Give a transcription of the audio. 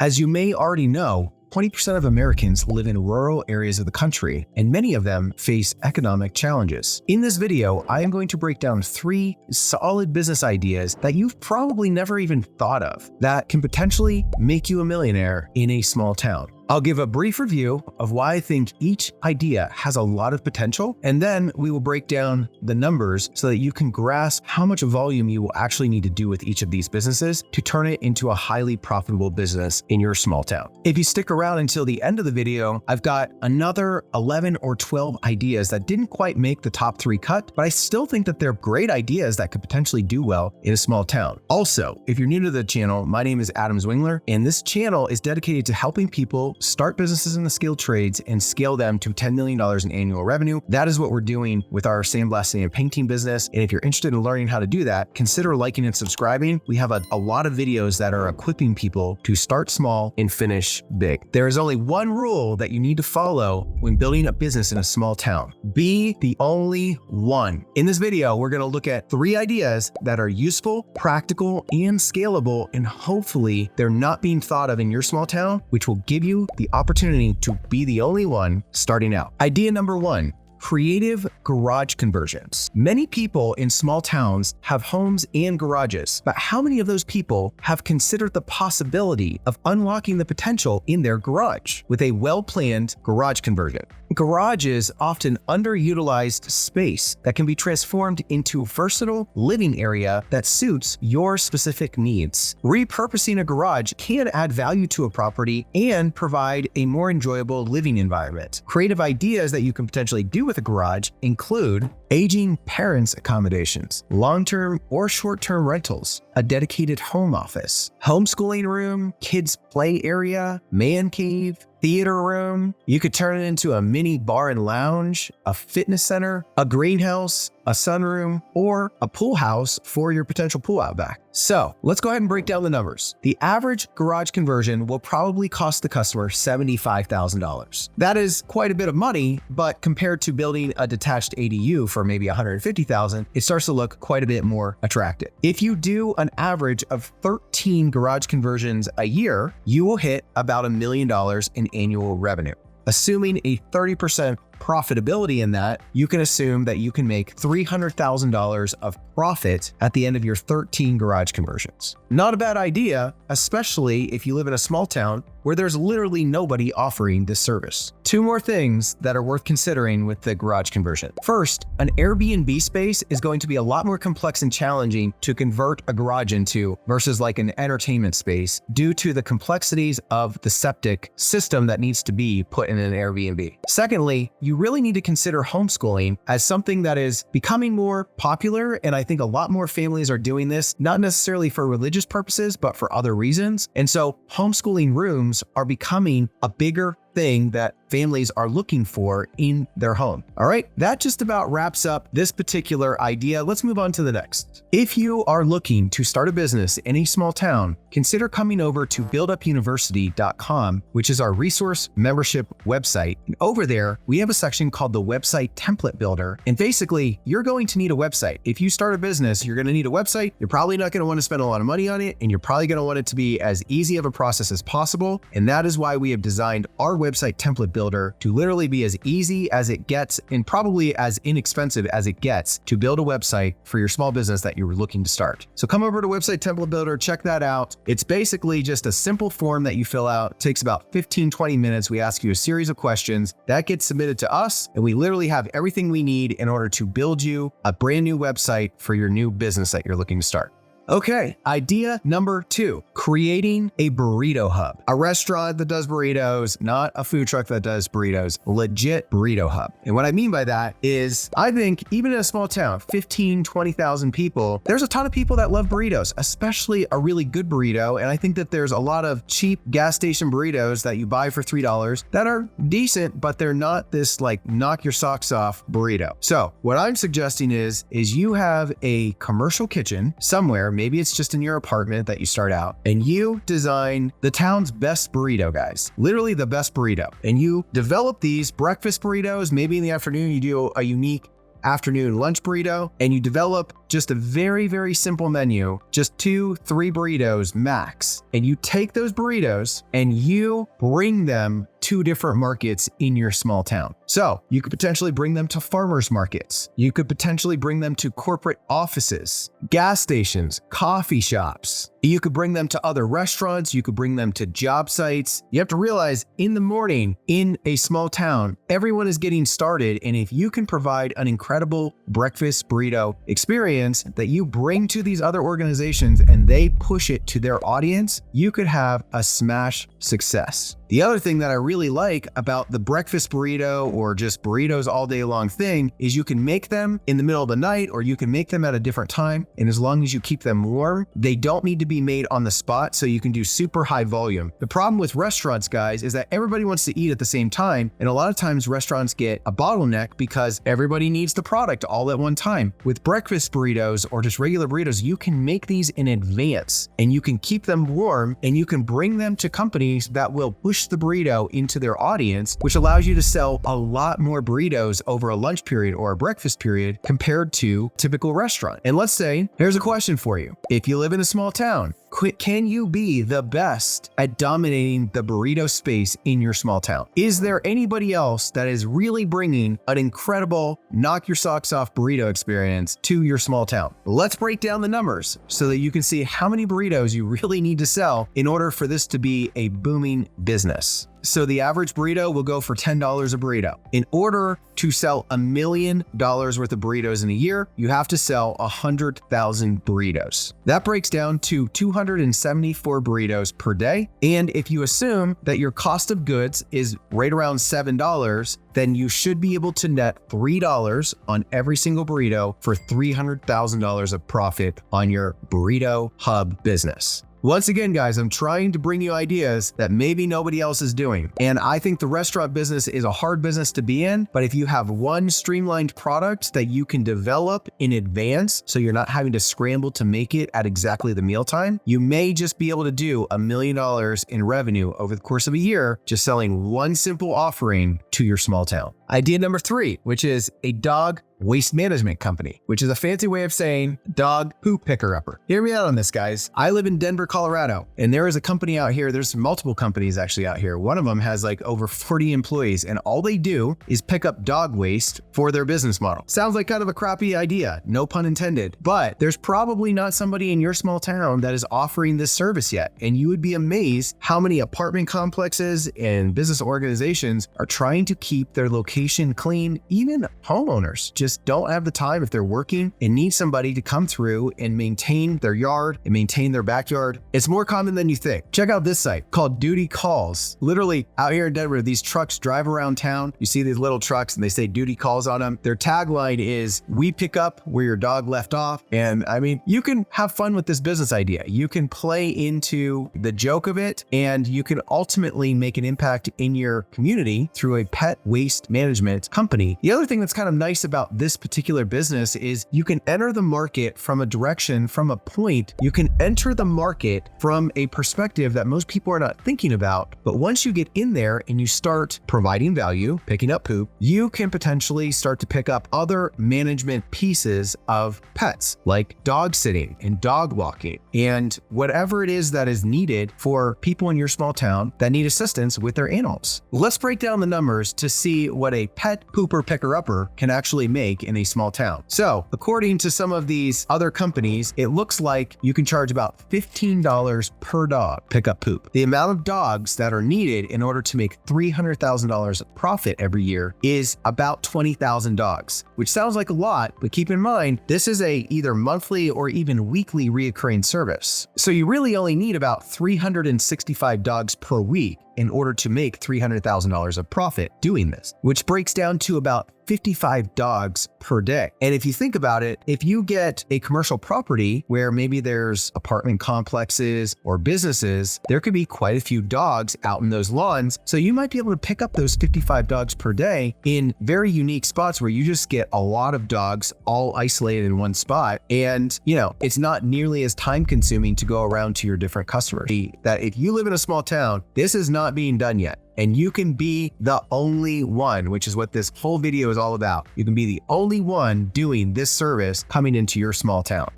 As you may already know, 20% of Americans live in rural areas of the country, and many of them face economic challenges. In this video, I am going to break down 3 solid business ideas that you've probably never even thought of that can potentially make you a millionaire in a small town. I'll give a brief review of why I think each idea has a lot of potential, and then we will break down the numbers so that you can grasp how much volume you will actually need to do with each of these businesses to turn it into a highly profitable business in your small town. If you stick around until the end of the video, I've got another 11 or 12 ideas that didn't quite make the top 3 cut, but I still think that they're great ideas that could potentially do well in a small town. Also, if you're new to the channel, my name is Adam Zwingler, and this channel is dedicated to helping people start businesses in the skilled trades and scale them to $10 million in annual revenue. That is what we're doing with our sandblasting and painting business. And if you're interested in learning how to do that, consider liking and subscribing. We have a lot of videos that are equipping people to start small and finish big. There is only one rule that you need to follow when building a business in a small town. Be the only one. In this video, we're going to look at 3 ideas that are useful, practical, and scalable, and hopefully they're not being thought of in your small town, which will give you the opportunity to be the only one starting out. Idea number 1. Creative garage conversions. Many people in small towns have homes and garages, but how many of those people have considered the possibility of unlocking the potential in their garage with a well-planned garage conversion? Garage is often underutilized space that can be transformed into a versatile living area that suits your specific needs. Repurposing a garage can add value to a property and provide a more enjoyable living environment. Creative ideas that you can potentially do with a garage include aging parents accommodations, long-term or short-term rentals, a dedicated home office, homeschooling room, kids play area, man cave, theater room. You could turn it into a mini bar and lounge, a fitness center, a greenhouse, a sunroom, or a pool house for your potential pool out back. So let's go ahead and break down the numbers. The average garage conversion will probably cost the customer $75,000. That is quite a bit of money, but compared to building a detached ADU for maybe $150,000, it starts to look quite a bit more attractive. If you do an average of 13 garage conversions a year, you will hit about $1 million in annual revenue. Assuming a 30% profitability in that, you can assume that you can make $300,000 of profit at the end of your 13 garage conversions. Not a bad idea, especially if you live in a small town where there's literally nobody offering this service. 2 more things that are worth considering with the garage conversion. First, an Airbnb space is going to be a lot more complex and challenging to convert a garage into versus like an entertainment space due to the complexities of the septic system that needs to be put in an Airbnb. Secondly, you really need to consider homeschooling as something that is becoming more popular, and I think a lot more families are doing this, not necessarily for religious purposes, but for other reasons. And so homeschooling rooms are becoming a bigger thing that families are looking for in their home. All right, that just about wraps up this particular idea. Let's move on to the next. If you are looking to start a business in a small town, consider coming over to buildupuniversity.com, which is our resource membership website. And over there, we have a section called the website template builder. And basically, you're going to need a website. If you start a business, you're going to need a website. You're probably not going to want to spend a lot of money on it, and you're probably going to want it to be as easy of a process as possible. And that is why we have designed our website template builder to literally be as easy as it gets and probably as inexpensive as it gets to build a website for your small business that you're looking to start. So come over to website template builder, check that out. It's basically just a simple form that you fill out. It takes about 15-20 minutes. We ask you a series of questions that gets submitted to us, and we literally have everything we need in order to build you a brand new website for your new business that you're looking to start. Okay, idea number 2, creating a Burrito Hub. A restaurant that does burritos, not a food truck that does burritos, legit Burrito Hub. And what I mean by that is, I think even in a small town, 15, 20,000 people, there's a ton of people that love burritos, especially a really good burrito. And I think that there's a lot of cheap gas station burritos that you buy for $3 that are decent, but they're not this like knock your socks off burrito. So what I'm suggesting is you have a commercial kitchen somewhere. Maybe it's just in your apartment that you start out, and you design the town's best burrito, guys, literally the best burrito. And you develop these breakfast burritos. Maybe in the afternoon, you do a unique afternoon lunch burrito, and you develop just a very, very simple menu, just 2-3 burritos max. And you take those burritos and you bring them to different markets in your small town. So you could potentially bring them to farmers markets. You could potentially bring them to corporate offices, gas stations, coffee shops. You could bring them to other restaurants. You could bring them to job sites. You have to realize in the morning in a small town, everyone is getting started. And if you can provide an incredible breakfast burrito experience that you bring to these other organizations and they push it to their audience, you could have a smash success. The other thing that I really like about the breakfast burrito or just burritos all day long thing is you can make them in the middle of the night or you can make them at a different time. And as long as you keep them warm, they don't need to be made on the spot, so you can do super high volume. The problem with restaurants, guys, is that everybody wants to eat at the same time. And a lot of times restaurants get a bottleneck because everybody needs the product all at one time. With breakfast burritos or just regular burritos, you can make these in advance and you can keep them warm and you can bring them to companies that will push the burrito into their audience, which allows you to sell a lot more burritos over a lunch period or a breakfast period compared to typical restaurant. And let's say, here's a question for you. If you live in a small town, can you be the best at dominating the burrito space in your small town? Is there anybody else that is really bringing an incredible knock your socks off burrito experience to your small town? Let's break down the numbers so that you can see how many burritos you really need to sell in order for this to be a booming business. So the average burrito will go for $10 a burrito. In order to sell $1 million worth of burritos in a year, you have to sell 100,000 burritos. That breaks down to 274 burritos per day. And if you assume that your cost of goods is right around $7, then you should be able to net $3 on every single burrito for $300,000 of profit on your Burrito Hub business. Once again, guys, I'm trying to bring you ideas that maybe nobody else is doing. And I think the restaurant business is a hard business to be in, but if you have one streamlined product that you can develop in advance, so you're not having to scramble to make it at exactly the mealtime, you may just be able to do $1 million in revenue over the course of a year, just selling one simple offering to your small town. Idea number 3, which is a dog waste management company, which is a fancy way of saying dog poop picker-upper. Hear me out on this, guys. I live in Denver, Colorado, and there is a company out here. There's multiple companies actually out here. One of them has like over 40 employees, and all they do is pick up dog waste for their business model. Sounds like kind of a crappy idea, no pun intended, but there's probably not somebody in your small town that is offering this service yet. And you would be amazed how many apartment complexes and business organizations are trying to keep their location clean. Even homeowners just don't have the time if they're working and need somebody to come through and maintain their yard and maintain their backyard. It's more common than you think. Check out this site called Duty Calls. Literally out here in Denver, these trucks drive around town. You see these little trucks and they say duty calls on them. Their tagline is, "We pick up where your dog left off." And I mean, you can have fun with this business idea. You can play into the joke of it and you can ultimately make an impact in your community through a pet waste management company. The other thing that's kind of nice about this particular business is you can enter the market from a direction, from a point. You can enter the market from a perspective that most people are not thinking about. But once you get in there and you start providing value, picking up poop, you can potentially start to pick up other management pieces of pets, like dog sitting and dog walking and whatever it is that is needed for people in your small town that need assistance with their animals. Let's break down the numbers to see what a pet pooper picker-upper can actually make in a small town. So according to some of these other companies, it looks like you can charge about $15 per dog pick up poop. The amount of dogs that are needed in order to make $300,000 of profit every year is about 20,000 dogs, which sounds like a lot, but keep in mind, this is a either monthly or even weekly reoccurring service. So you really only need about 365 dogs per week in order to make $300,000 of profit doing this, which breaks down to about 55 dogs per day. And if you think about it, if you get a commercial property where maybe there's apartment complexes or businesses, there could be quite a few dogs out in those lawns. So you might be able to pick up those 55 dogs per day in very unique spots where you just get a lot of dogs all isolated in one spot. And, you know, it's not nearly as time consuming to go around to your different customers. That if you live in a small town, this is not being done yet. and you can be the only one, which is what this whole video is all about. You can be the only one doing this service coming into your small town.